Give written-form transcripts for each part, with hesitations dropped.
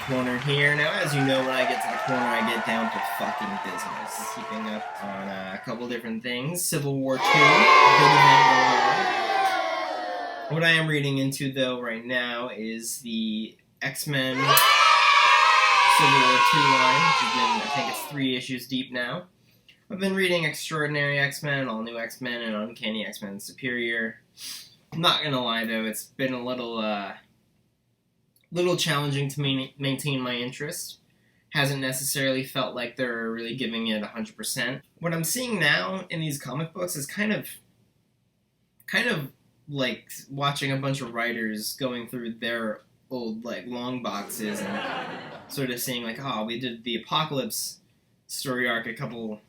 corner here. Now, as you know, when I get to the corner, I get down to fucking business. Keeping up on a couple different things. Civil War II, good event going on. What I am reading into, though, right now is the X-Men Civil War II line, which has been, I think it's 3 issues deep now. I've been reading Extraordinary X-Men, All New X-Men, and Uncanny X-Men Superior. I'm not gonna lie, though, it's been a little challenging to maintain my interest. Hasn't necessarily felt like they're really giving it 100%. What I'm seeing now in these comic books is kind of like watching a bunch of writers going through their old long boxes and sort of seeing oh, we did the Apocalypse story arc a couple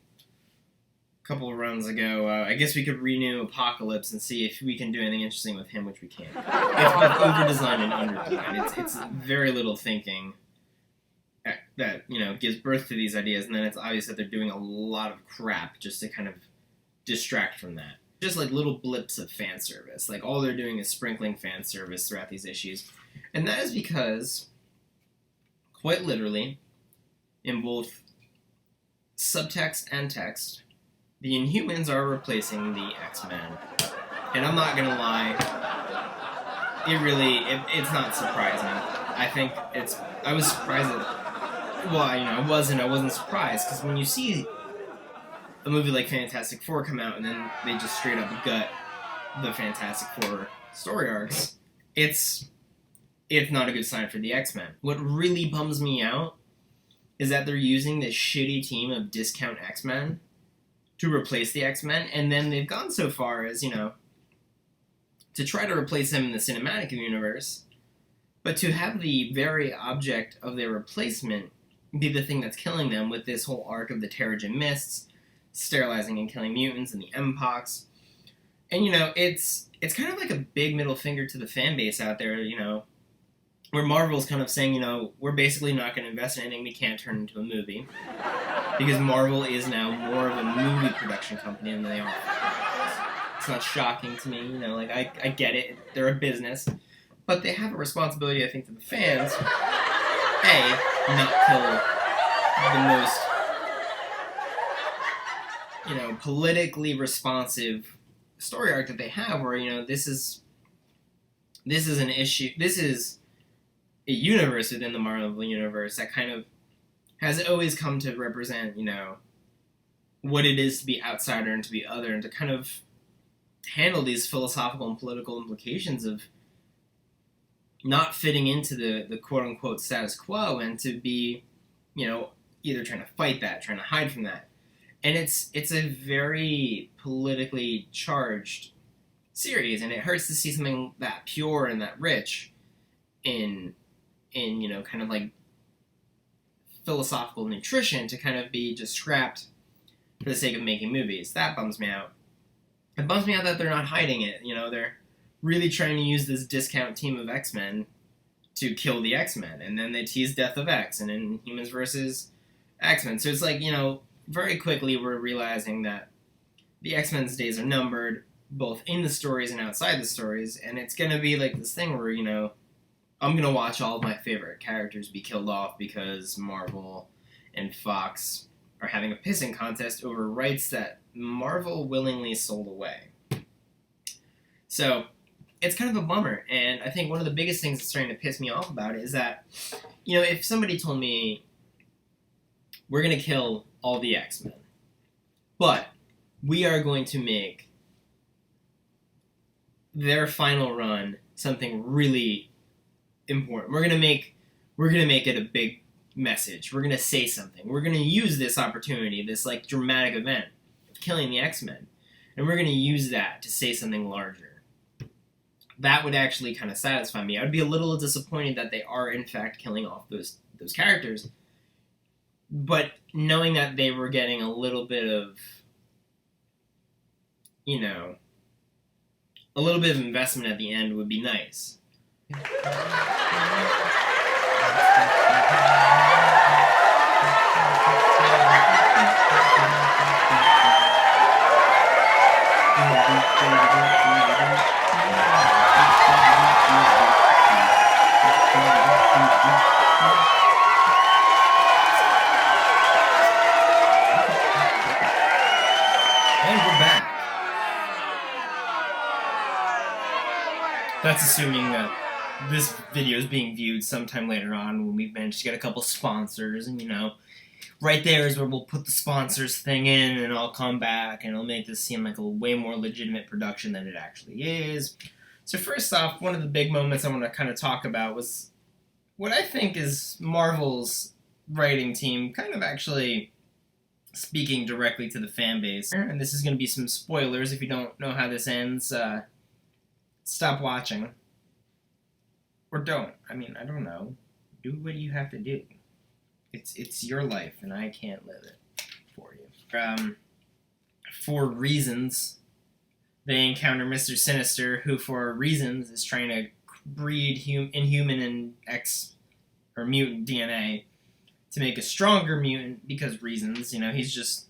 runs ago. I guess we could renew Apocalypse and see if we can do anything interesting with him, which we can't. It's over-designed and under-designed. It's very little thinking that gives birth to these ideas, and then it's obvious that they're doing a lot of crap just to kind of distract from that. Just little blips of fan service. All they're doing is sprinkling fan service throughout these issues. And that is because, quite literally, in both subtext and text, the Inhumans are replacing the X-Men. And I'm not gonna lie, it's not surprising. I was surprised that, I wasn't surprised, because when you see a movie like Fantastic Four come out and then they just straight up gut the Fantastic Four story arcs, it's not a good sign for the X-Men. What really bums me out is that they're using this shitty team of discount X-Men to replace the X-Men, and then they've gone so far as, to try to replace them in the cinematic universe, but to have the very object of their replacement be the thing that's killing them with this whole arc of the Terrigen Mists, sterilizing and killing mutants, and the Mpox. And, it's kind of like a big middle finger to the fan base out there, where Marvel's kind of saying, we're basically not going to invest in anything we can't turn into a movie. Because Marvel is now more of a movie production company than they are. It's not shocking to me, I get it. They're a business. But they have a responsibility, I think, to the fans. A, not kill the most, politically responsive story arc that they have, where, this is an issue. This is a universe within the Marvel universe that kind of has always come to represent, what it is to be outsider and to be other, and to kind of handle these philosophical and political implications of not fitting into the quote-unquote status quo, and to be, either trying to fight that, trying to hide from that. And it's a very politically charged series, and it hurts to see something that pure and that rich in kind of philosophical nutrition to kind of be just scrapped for the sake of making movies. That bums me out. It bums me out that they're not hiding it. They're really trying to use this discount team of X-Men to kill the X-Men, and then they tease Death of X and Inhumans versus X-Men. So it's very quickly we're realizing that the X-Men's days are numbered, both in the stories and outside the stories, and it's gonna be this thing where, I'm going to watch all of my favorite characters be killed off because Marvel and Fox are having a pissing contest over rights that Marvel willingly sold away. So, it's kind of a bummer, and I think one of the biggest things that's starting to piss me off about it is that, if somebody told me, we're going to kill all the X-Men, but we are going to make their final run something really important. We're gonna make it a big message. We're gonna say something. We're gonna use this opportunity, this dramatic event of killing the X-Men, and we're gonna use that to say something larger. That would actually kind of satisfy me. I would be a little disappointed that they are in fact killing off those characters, but knowing that they were getting a little bit of, a little bit of investment at the end would be nice. That's assuming that this video is being viewed sometime later on when we've managed to get a couple sponsors, and right there is where we'll put the sponsors thing in, and I'll come back and it'll make this seem like a way more legitimate production than it actually is. So first off, one of the big moments I want to kind of talk about was what I think is Marvel's writing team kind of actually speaking directly to the fan base. And this is going to be some spoilers. If you don't know how this ends, stop watching. Or don't. I mean, I don't know. Do what you have to do. It's your life, and I can't live it for you. For reasons, they encounter Mr. Sinister, who for reasons is trying to breed inhuman and mutant DNA to make a stronger mutant because reasons. He's just...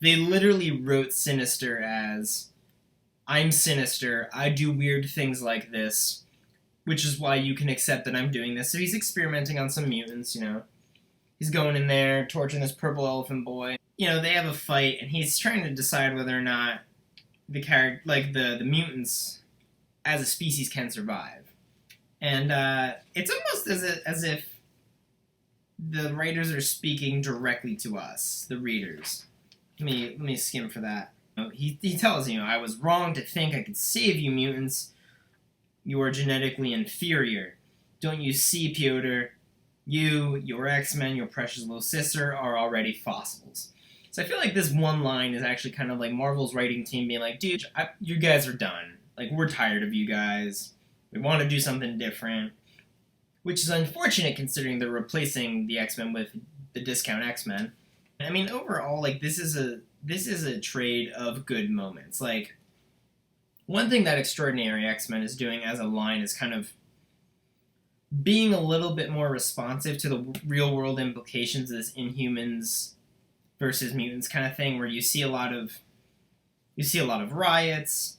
They literally wrote Sinister as, I'm Sinister, I do weird things like this, which is why you can accept that I'm doing this. So he's experimenting on some mutants, He's going in there, torturing this purple elephant boy. They have a fight, and he's trying to decide whether or not the mutants as a species can survive. And it's almost as if the writers are speaking directly to us, the readers. Let me skim for that. He tells I was wrong to think I could save you mutants. You are genetically inferior. Don't you see, Piotr? You, your X-Men, your precious little sister are already fossils. So I feel like this one line is actually kind of like Marvel's writing team being like, dude, you guys are done. Like, we're tired of you guys. We want to do something different. Which is unfortunate considering they're replacing the X-Men with the discount X-Men. I mean, overall, like, this is a trade of good moments. Like, one thing that Extraordinary X-Men is doing as a line is kind of being a little bit more responsive to the real-world implications of this Inhumans versus mutants kind of thing, where you see a lot of riots.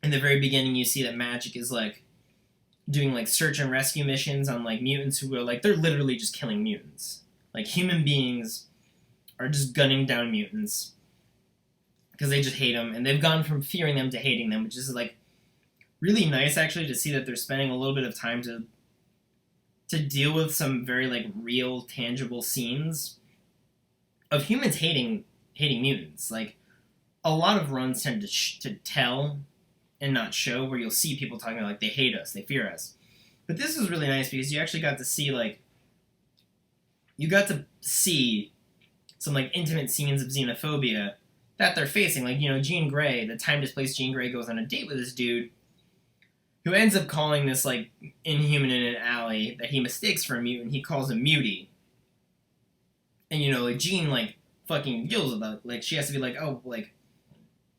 In the very beginning, you see that Magic is like doing like search and rescue missions on like mutants who are like, they're literally just killing mutants. Like, human beings are just gunning down mutants because they just hate them, and they've gone from fearing them to hating them, which is like really nice actually to see that they're spending a little bit of time to deal with some very like real, tangible scenes of humans hating mutants. Like, a lot of runs tend to tell and not show, where you'll see people talking about like they hate us, they fear us. But this was really nice because you actually got to see some like intimate scenes of xenophobia that they're facing. Like, Jean Grey, the time-displaced Jean Grey, goes on a date with this dude who ends up calling this like Inhuman in an alley that he mistakes for a mutant. He calls him Mutie. And like Jean like fucking deals with that. Like, she has to be like, oh, like,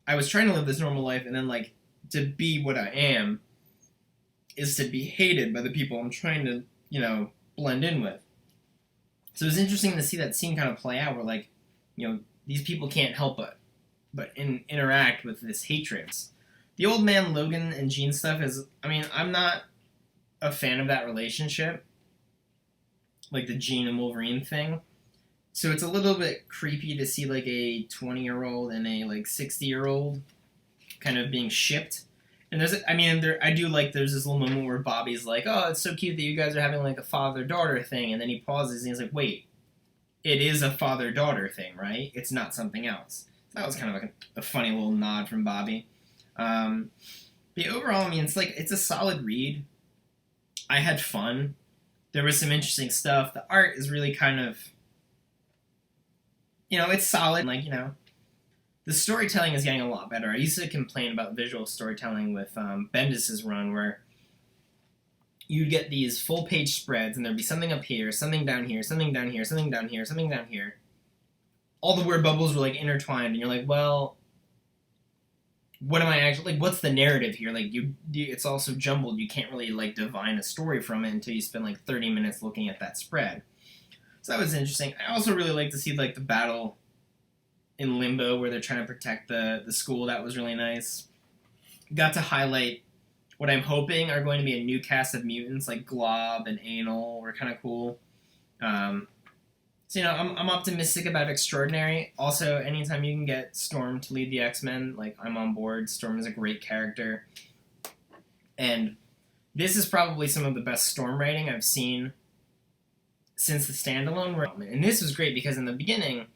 I was trying to live this normal life, and then like to be what I am is to be hated by the people I'm trying to, blend in with. So it was interesting to see that scene kind of play out where like, these people can't help but interact with this hatred. The old man Logan and Jean stuff is, I mean, I'm not a fan of that relationship, like the Jean and Wolverine thing. So it's a little bit creepy to see like a 20-year-old and a like 60-year-old kind of being shipped. And there's this little moment where Bobby's like, oh, it's so cute that you guys are having like a father-daughter thing, and then he pauses and he's like, wait, it is a father-daughter thing, right? It's not something else. That was kind of like a funny little nod from Bobby. But overall, I mean, it's a solid read. I had fun. There was some interesting stuff. The art is really kind of, it's solid. Like, the storytelling is getting a lot better. I used to complain about visual storytelling with Bendis' run, where you'd get these full-page spreads, and there'd be something up here, something down here, something down here, something down here, something down here. All the word bubbles were, like, intertwined, and you're like, well, what am I actually... Like, what's the narrative here? Like, it's all so jumbled, you can't really, like, divine a story from it until you spend, like, 30 minutes looking at that spread. So that was interesting. I also really like to see, like, the battle in Limbo, where they're trying to protect the school. That was really nice. Got to highlight what I'm hoping are going to be a new cast of mutants, like Glob and Anal were kind of cool. So, I'm optimistic about Extraordinary. Also, anytime you can get Storm to lead the X-Men, like, I'm on board. Storm is a great character. And this is probably some of the best Storm writing I've seen since the standalone. And this was great because in the beginning,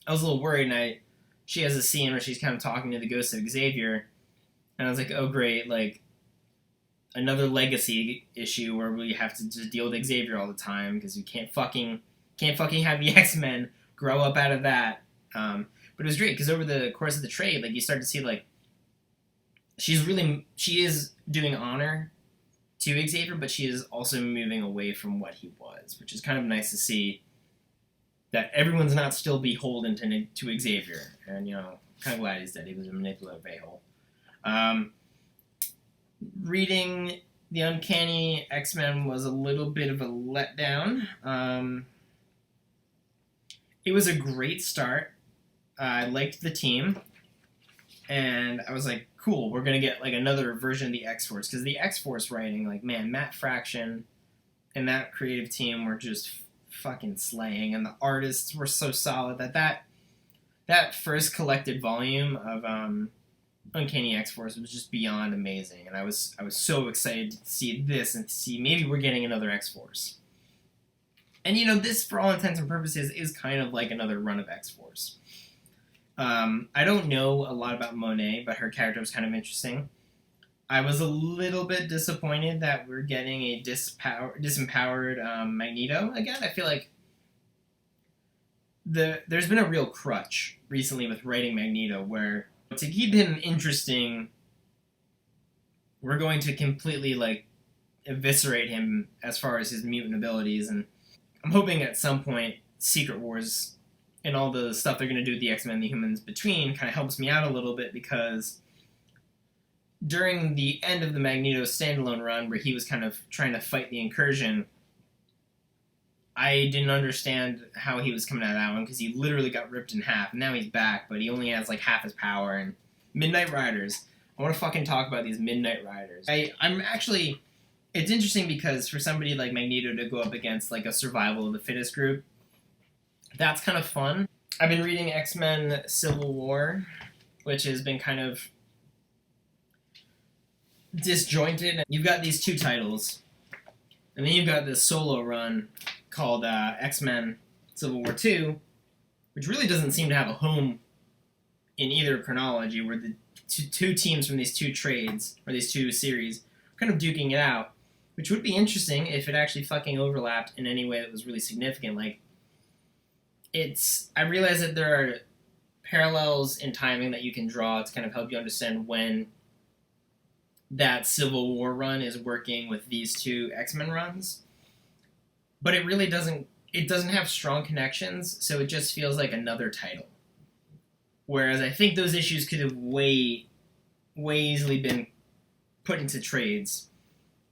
I was a little worried, and she has a scene where she's kind of talking to the ghost of Xavier, and I was like, oh great, like another legacy issue where we have to just deal with Xavier all the time because we can't fucking have the X-Men grow up out of that. But it was great because over the course of the trade, like you start to see like she is doing honor to Xavier, but she is also moving away from what he was, which is kind of nice to see that everyone's not still beholden to Xavier. And, you know, kind of glad he's dead. He was a manipulative a-hole. Reading The Uncanny X-Men was a little bit of a letdown. It was a great start. I liked the team. And I was like, cool, we're going to get like another version of the X-Force. Because the X-Force writing, like, man, Matt Fraction and that creative team were just fucking slaying. And the artists were so solid that first collected volume of Uncanny X-Force was just beyond amazing. And I was so excited to see this and to see maybe we're getting another X-Force. And, you know, this, for all intents and purposes, is kind of like another run of X-Force. I don't know a lot about Monet, but her character was kind of interesting. I was a little bit disappointed that we're getting a disempowered Magneto again. I feel like there's been a real crutch recently with writing Magneto, where to keep him interesting, we're going to completely like eviscerate him as far as his mutant abilities, and I'm hoping at some point Secret Wars and all the stuff they're going to do with the X-Men and the Humans between kind of helps me out a little bit, because during the end of the Magneto standalone run, where he was kind of trying to fight the Incursion, I didn't understand how he was coming out of that one, because he literally got ripped in half, and now he's back, but he only has like half his power. And Midnight Riders, I want to fucking talk about these Midnight Riders. I'm actually, it's interesting because for somebody like Magneto to go up against like a survival of the fittest group, that's kind of fun. I've been reading X-Men Civil War, which has been kind of disjointed. You've got these two titles, and then you've got this solo run called X-Men Civil War 2, which really doesn't seem to have a home in either chronology, where the two teams from these two trades, or these two series, are kind of duking it out, which would be interesting if it actually fucking overlapped in any way that was really significant. Like, I realize that there are parallels in timing that you can draw to kind of help you understand when that Civil War run is working with these two X-Men runs. But it really doesn't have strong connections, so it just feels like another title. Whereas I think those issues could have way easily been put into trades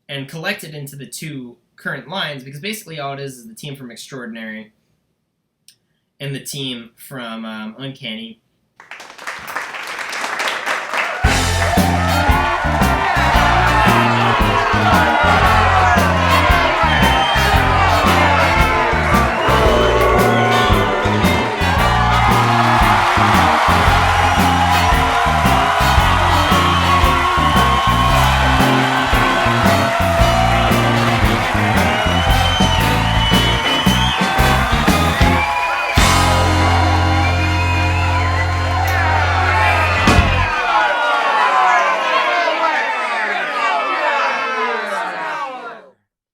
and collected into the two current lines, because basically all it is the team from Extraordinary and the team from Uncanny.